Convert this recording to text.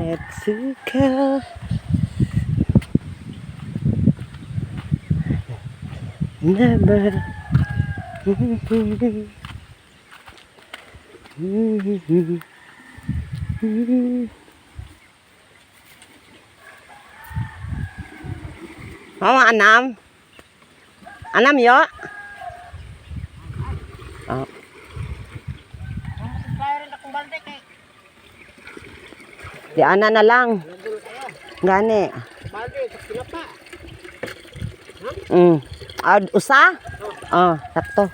Etsuka never Mama anam yo di ana na lang gani usa sakto